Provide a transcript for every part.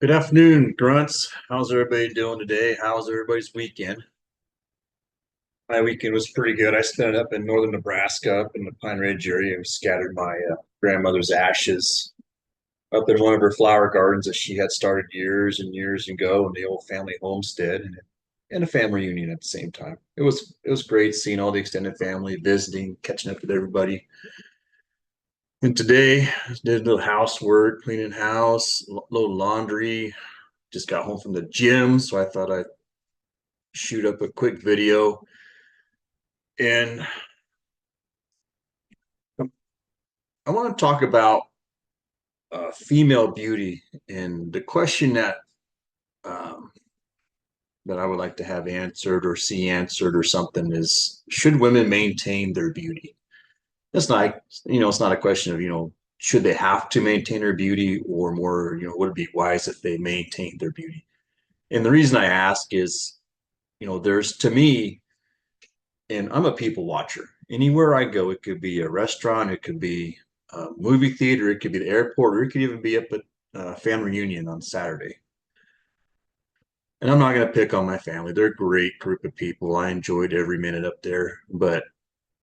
Good afternoon, grunts. How's everybody doing today? How's everybody's weekend? My weekend was pretty good. I spent it up in northern Nebraska, up in the Pine Ridge area, and scattered my grandmother's ashes up in one of her flower gardens that she had started years and years ago in the old family homestead, and a family reunion at the same time. It was great seeing all the extended family, visiting, catching up with everybody. And today, did a little housework, cleaning house, little laundry. Just got home from the gym, so I thought I'd shoot up a quick video. And I want to talk about female beauty, and the question um, that I would like to have answered or see answered or something is: should women maintain their beauty? It's not, it's not a question of, should they have to maintain their beauty, or more, would it be wise if they maintain their beauty? And the reason I ask is, there's, to me, and I'm a people watcher. Anywhere I go, it could be a restaurant, it could be a movie theater, it could be the airport, or it could even be up at a family reunion on Saturday. And I'm not going to pick on my family. They're a great group of people. I enjoyed every minute up there. But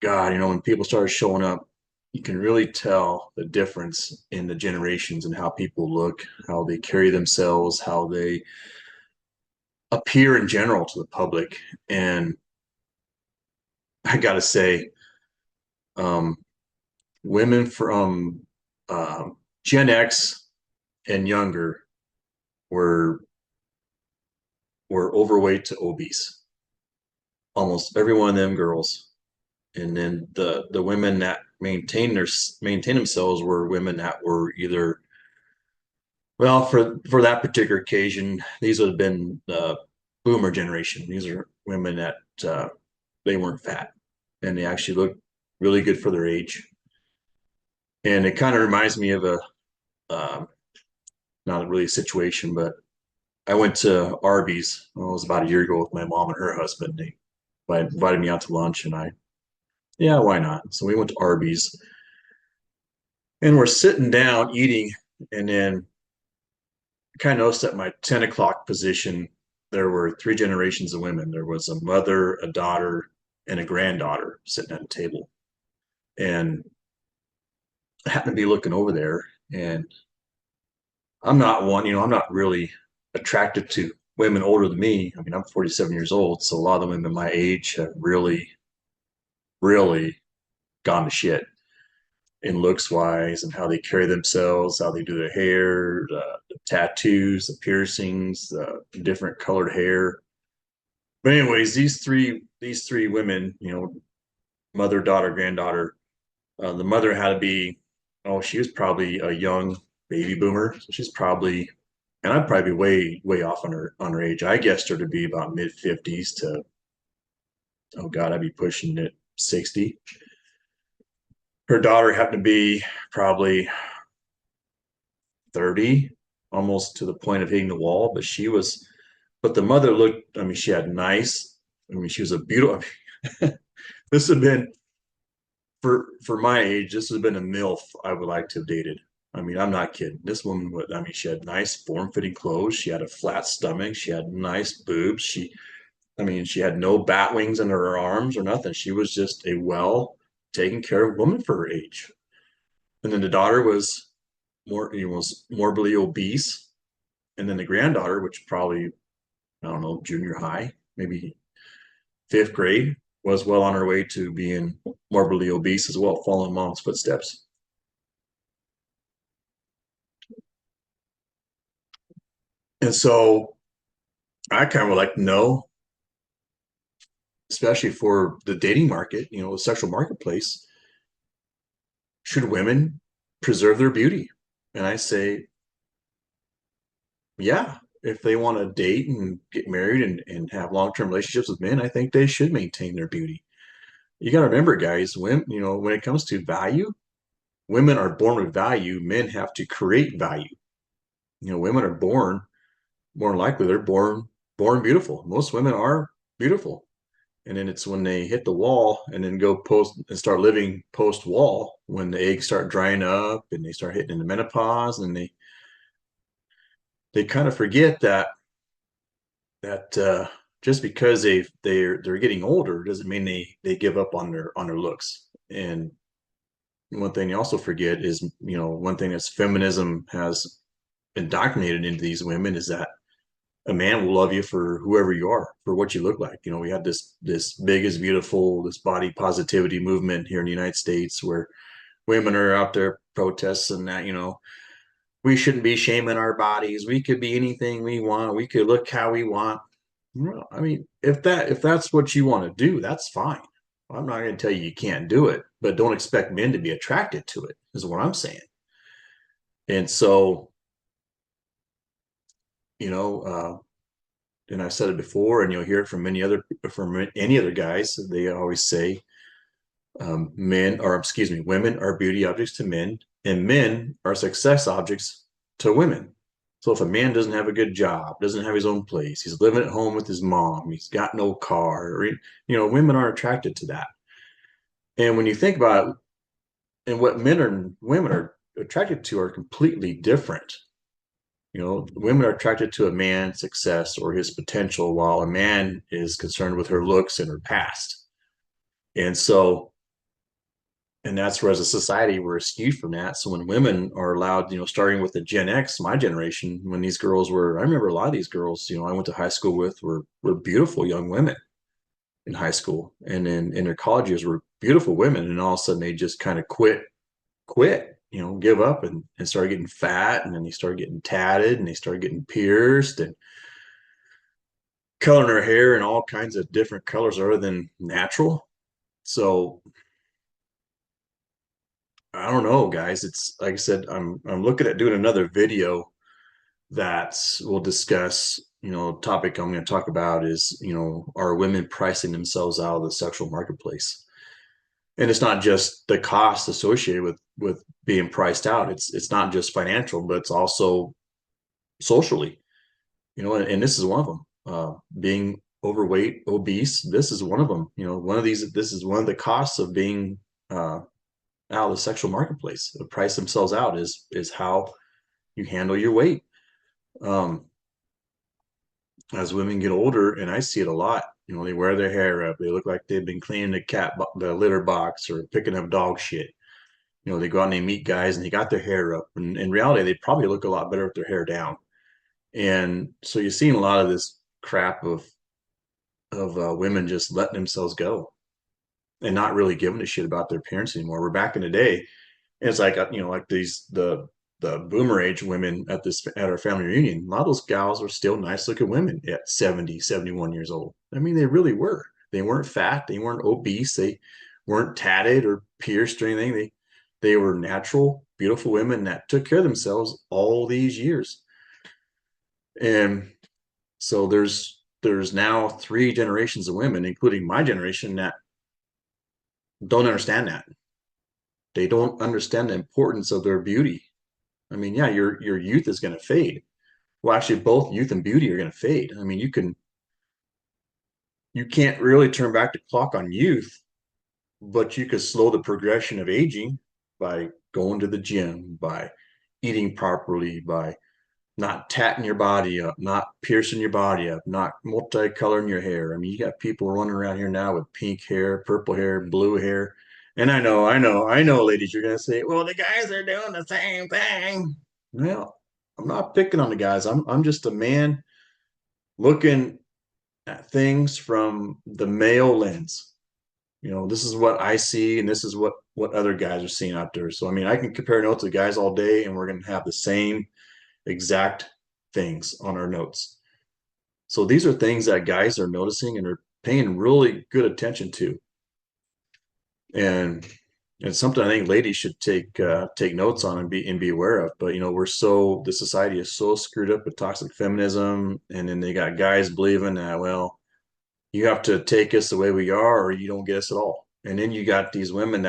God, when people started showing up, you can really tell the difference in the generations and how people look, how they carry themselves, how they appear in general to the public. And I got to say, um, women from Gen X and younger were overweight to obese. Almost every one of them girls, and then the women that maintain themselves were women that were either, well, for that particular occasion, these would have been the boomer generation. These are women that they weren't fat, and they actually looked really good for their age. And it kind of reminds me of a um, not really a situation, but I went to Arby's. Well, it was about a year ago with my mom and her husband. They invited me out to lunch, and yeah, why not? So we went to Arby's, and we're sitting down eating, and then kind of noticed at my 10 o'clock position, there were three generations of women. There was a mother, a daughter, and a granddaughter sitting at a table. And I happened to be looking over there, and I'm not one, I'm not really attracted to women older than me. I mean, I'm 47 years old, so a lot of the women my age have really, really gone to shit in looks wise and how they carry themselves, how they do their hair, the tattoos, the piercings, the different colored hair. But anyways, these three women, mother, daughter, granddaughter. The mother had to be, oh, she was probably a young baby boomer, so she's probably, and I'd probably be way off on her age. I guessed her to be about mid 50s to, oh God, I'd be pushing it 60. Her daughter happened to be probably 30, almost to the point of hitting the wall. But the mother looked, I mean, she had nice, I mean, she was a beautiful, this had been, for my age, this has been a MILF I would like to have dated. I mean, I'm not kidding. This woman, I mean, she had nice form-fitting clothes. She had a flat stomach. She had nice boobs. I mean, she had no bat wings under her arms or nothing. She was just a well taken care of woman for her age. And then the daughter was was morbidly obese, and then the granddaughter, which probably, I don't know, junior high, maybe fifth grade, was well on her way to being morbidly obese as well, following mom's footsteps. And so I kind of would like to know, especially for the dating market, the sexual marketplace, should women preserve their beauty? And I say, yeah, if they want to date and get married and have long-term relationships with men, I think they should maintain their beauty. You got to remember, guys, when it comes to value, women are born with value. Men have to create value. Women are born, more than likely, they're born beautiful. Most women are beautiful. And then it's when they hit the wall and then go post and start living post wall, when the eggs start drying up and they start hitting into menopause, and they kind of forget that just because they're getting older doesn't mean they give up on their looks. And one thing you also forget is, one thing that's feminism has indoctrinated into these women is that a man will love you for whoever you are, for what you look like. We had this big is beautiful, this body positivity movement here in the United States where women are out there protesting that, we shouldn't be shaming our bodies. We could be anything we want. We could look how we want. Well, I mean, if that's what you want to do, that's fine. I'm not going to tell you you can't do it, but don't expect men to be attracted to it, is what I'm saying. And so, you know, and I've said it before, and you'll hear it from any other guys. They always say, women are beauty objects to men, and men are success objects to women. So if a man doesn't have a good job, doesn't have his own place, he's living at home with his mom, he's got no car, or, women aren't attracted to that. And when you think about it, and what men and women are attracted to are completely different. Women are attracted to a man's success or his potential, while a man is concerned with her looks and her past. And so, and that's where as a society we're skewed from that. So when women are allowed, starting with the Gen X, my generation, when these girls were, I remember a lot of these girls, I went to high school with were beautiful young women in high school, and then in their college years were beautiful women, and all of a sudden they just kind of quit, give up and started getting fat, and then they started getting tatted, and they started getting pierced and coloring her hair in all kinds of different colors other than natural. So I don't know, guys. It's like I said, I'm looking at doing another video that will discuss, topic I'm going to talk about is, are women pricing themselves out of the sexual marketplace? And it's not just the cost associated with being priced out. It's not just financial, but it's also socially, and this is one of them. Being overweight, obese, this is one of them. This is one of the costs of being out of the sexual marketplace. The price themselves out is how you handle your weight. Um, as women get older, and I see it a lot, they wear their hair up. They look like they've been cleaning the litter box or picking up dog shit. They go out and they meet guys and they got their hair up. And in reality, they probably look a lot better with their hair down. And so you're seeing a lot of this crap of women just letting themselves go and not really giving a shit about their appearance anymore. We're back in the day, and it's like like the boomer age women at our family reunion. A lot of those gals were still nice looking women at 70, 71 years old. I mean, they really were. They weren't fat. They weren't obese. They weren't tatted or pierced or anything. They were natural, beautiful women that took care of themselves all these years. And so there's now three generations of women, including my generation, that don't understand that. They don't understand the importance of their beauty. I mean, yeah, your youth is going to fade. Well, actually, both youth and beauty are going to fade. I mean, you can't really turn back the clock on youth, but you could slow the progression of aging by going to the gym, by eating properly, by not tatting your body up, not piercing your body up, not multicoloring your hair. I mean, you got people running around here now with pink hair, purple hair, blue hair. And I know, ladies, you're gonna say, well, the guys are doing the same thing. Well, I'm not picking on the guys. I'm just a man looking at things from the male lens. This is what I see, and this is what other guys are seeing out there. So I mean, I can compare notes with guys all day, and we're gonna have the same exact things on our notes. So these are things that guys are noticing and are paying really good attention to. And it's something I think ladies should take notes on and be aware of. But the society is so screwed up with toxic feminism, and then they got guys believing that, well, you have to take us the way we are or you don't get us at all. And then you got these women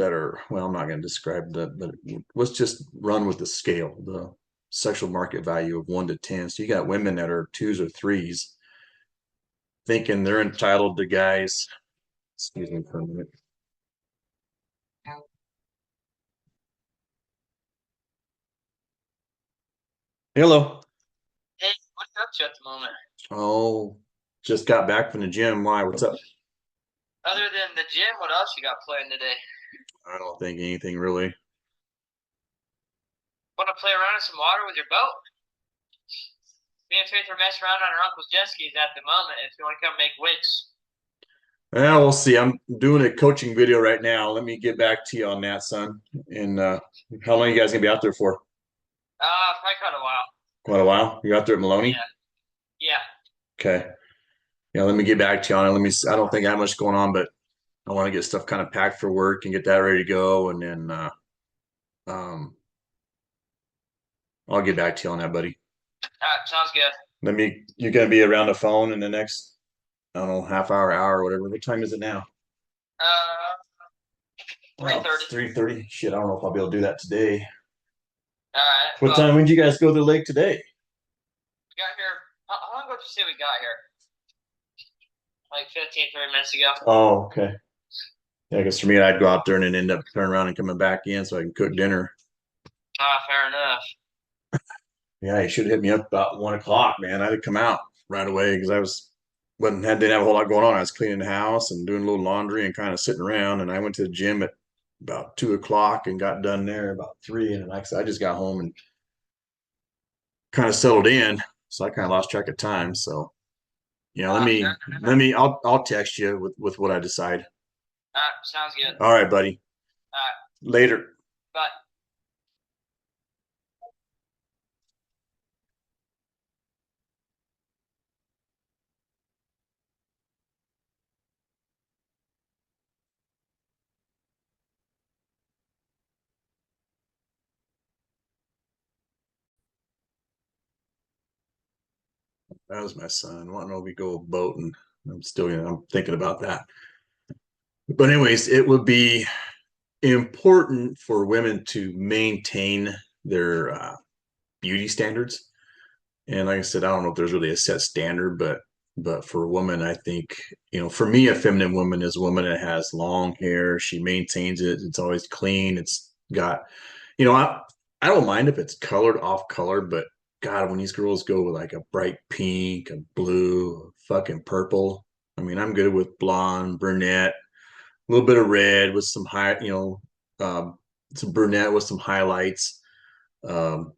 well, I'm not going to describe that, but let's just run with the scale, the sexual market value of 1 to 10. So you got women that are twos or threes thinking they're entitled to guys. Excuse me for a minute. Hello. Hey, what's up to at the moment? Oh, just got back from the gym. Why? What's up? Other than the gym, what else you got planned today? I don't think anything really. Want to play around in some water with your boat? Me and Faith are messing around on our uncle's jet skis at the moment. If you want to come make wicks, Well, we'll see. I'm doing a coaching video right now. Let me get back to you on that, son. And how long you guys gonna be out there for? probably quite a while. Quite a while. You out there at Maloney? Yeah, yeah. Okay. Yeah, let me get back to you on it. Let me. I don't think I have much going on, but I want to get stuff kind of packed for work and get that ready to go, and then um, I'll get back to you on that, buddy. Sounds good. Let me. You're gonna be around the phone in the next, I don't know, half hour, hour, or whatever. What time is it now? Three Well, thirty. 3:30. Shit, I don't know if I'll be able to do that today. All right. What Well, time would you guys go to the lake today? we got here. How long ago did you say we got here? Like 15, 30 minutes ago. Oh, okay. Yeah, I guess for me, I'd go out there and then end up turning around and coming back in so I can cook dinner. Fair enough. Yeah, you should have hit me up about 1 o'clock, man. I'd come out right away because I was wasn't had didn't have a whole lot going on. I was cleaning the house and doing a little laundry and kind of sitting around. And I went to the gym at about 2 o'clock and got done there about three. And like I said, I just got home and kind of settled in, so I kind of lost track of time. So yeah, Fair enough. I'll text you with what I decide. Sounds good. All right, buddy. All right, Later. bye. That was my son wanting to go boating. I'm still, I'm thinking about that. But anyways, it would be important for women to maintain their beauty standards. And like I said, I don't know if there's really a set standard, but for a woman, I think, for me, a feminine woman is a woman that has long hair. She maintains it. It's always clean. It's got, you know, I I don't mind if it's colored off color, but God, when these girls go with like a bright pink, a blue, fucking purple, I mean, I'm good with blonde, brunette, a little bit of red with some some brunette with some highlights. Um,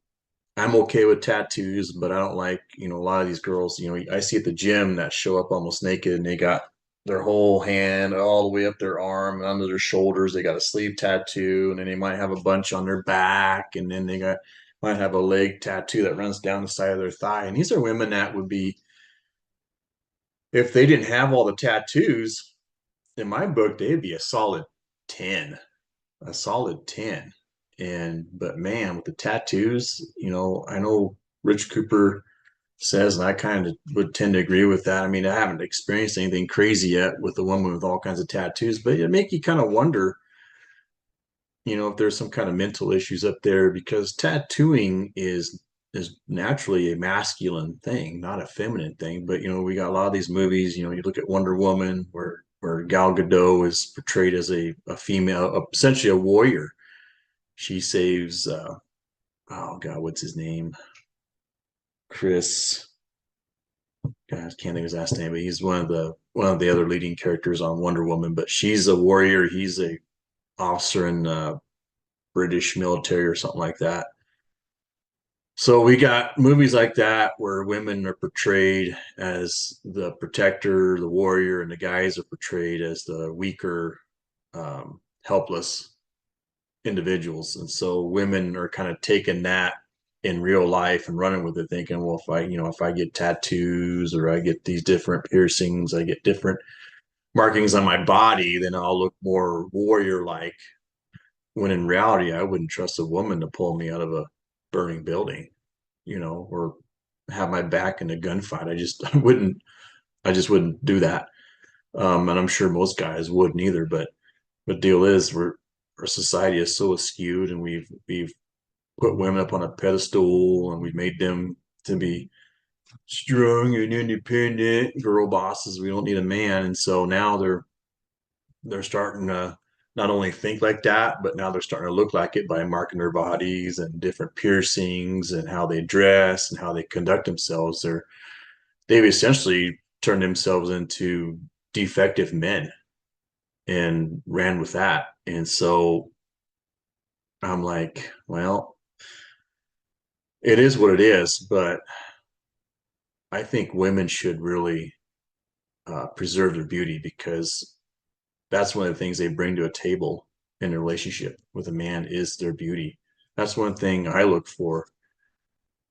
I'm okay with tattoos, but I don't like, a lot of these girls, I see at the gym that show up almost naked and they got their whole hand all the way up their arm and under their shoulders. They got a sleeve tattoo, and then they might have a bunch on their back, and then might have a leg tattoo that runs down the side of their thigh. And these are women that would be, if they didn't have all the tattoos, in my book, they'd be a solid 10, a solid 10. But man, with the tattoos, I know Rich Cooper says, and I kind of would tend to agree with that. I mean, I haven't experienced anything crazy yet with a woman with all kinds of tattoos, but it make you kind of wonder, if there's some kind of mental issues up there, because tattooing is naturally a masculine thing, not a feminine thing. But we got a lot of these movies. You look at Wonder Woman, where Gal Gadot is portrayed as a female, essentially a warrior. She saves. Oh God, what's his name? Chris. God, I can't think of his last name, but he's one of the other leading characters on Wonder Woman. But she's a warrior. He's a officer in British military or something like that. So we got movies like that where women are portrayed as the protector, the warrior, and the guys are portrayed as the weaker, helpless individuals. And so women are kind of taking that in real life and running with it, thinking, well, if I get tattoos or I get these different piercings, I get different markings on my body, then I'll look more warrior like. When in reality, I wouldn't trust a woman to pull me out of a burning building, or have my back in a gunfight. I just wouldn't do that. And I'm sure most guys wouldn't either. But the deal is, our society is so skewed, and we've put women up on a pedestal, and we've made them to be strong and independent girl bosses. We don't need a man, and so now they're starting to not only think like that, but now they're starting to look like it by marking their bodies and different piercings and how they dress and how they conduct themselves. They've essentially turned themselves into defective men and ran with that. And so I'm like, well, it is what it is, but I think women should really preserve their beauty because that's one of the things they bring to a table in a relationship with a man is their beauty. That's one thing I look for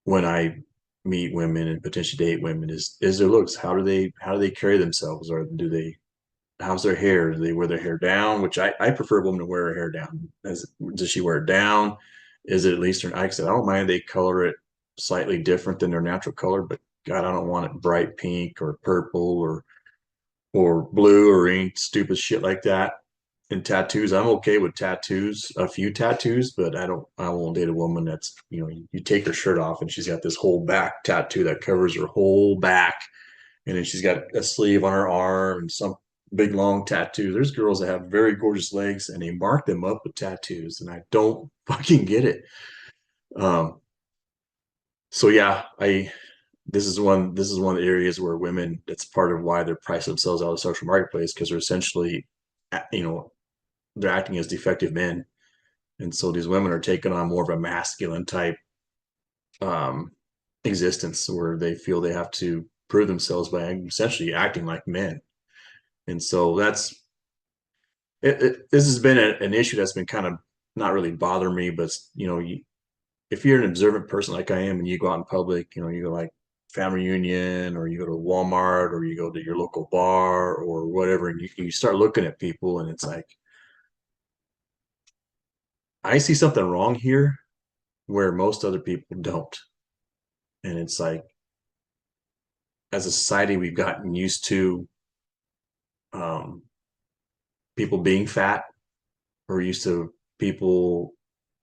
when I meet women and potentially date women is their looks. How do they carry themselves, or do they how's their hair? Do they wear their hair down? Which I prefer a woman to wear her hair down. Does she wear it down? Is it at least her? Like I said, I don't mind they color it slightly different than their natural color, but God, I don't want it bright pink or purple or blue or any stupid shit like that. And tattoos, I'm okay with tattoos, a few tattoos, but I won't date a woman that's, you take her shirt off and she's got this whole back tattoo that covers her whole back. And then she's got a sleeve on her arm and some big long tattoo. There's girls that have very gorgeous legs and they mark them up with tattoos. And I don't fucking get it. Um, so yeah, this is one of the areas where women, that's part of why they're pricing themselves out of the social marketplace, because they're essentially, you know, they're acting as defective men. And so these women are taking on more of a masculine type um, existence where they feel they have to prove themselves by essentially acting like men. And so this has been an issue that's been kind of not really bothering me, but if you're an observant person like I am and you go out in public, you go like family reunion or you go to Walmart or you go to your local bar or whatever, and you start looking at people and it's like, I see something wrong here where most other people don't. And it's like, as a society, we've gotten used to um, people being fat. We're used to people,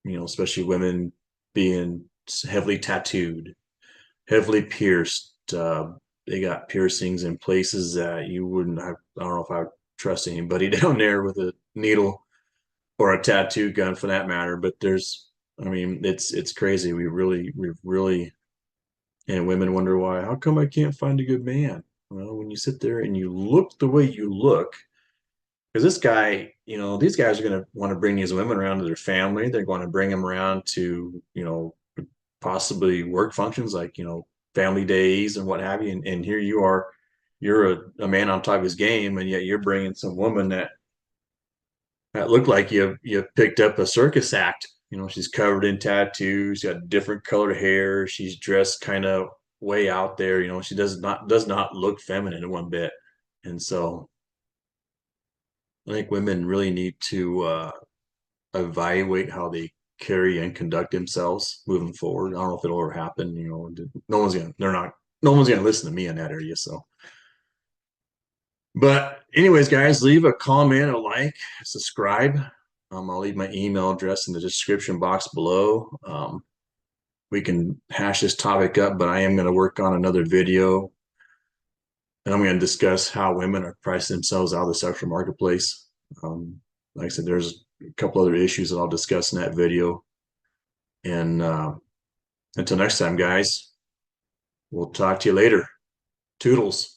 especially women, being heavily tattooed, heavily pierced. They got piercings in places that you wouldn't have. I don't know if I would trust anybody down there with a needle or a tattoo gun for that matter. But I mean, it's crazy. We really, and women wonder why. How come I can't find a good man? Well, when you sit there and you look the way you look, because this guy, these guys are going to want to bring these women around to their family. They're going to bring them around to, possibly work functions like, family days and what have you. And here you are, you're a man on top of his game, and yet you're bringing some woman that looked like you picked up a circus act. She's covered in tattoos, got different colored hair. She's dressed kind of way out there. She does not look feminine one bit. And so I think women really need to evaluate how they carry and conduct themselves moving forward. I don't know if it'll ever happen. No one's gonna listen to me in that area. So, but anyways, guys, leave a comment, a like, subscribe. I'll leave my email address in the description box below. We can hash this topic up, but I am going to work on another video, and I'm going to discuss how women are pricing themselves out of the sexual marketplace. Like I said, there's a couple other issues that I'll discuss in that video. And until next time, guys, we'll talk to you later. Toodles.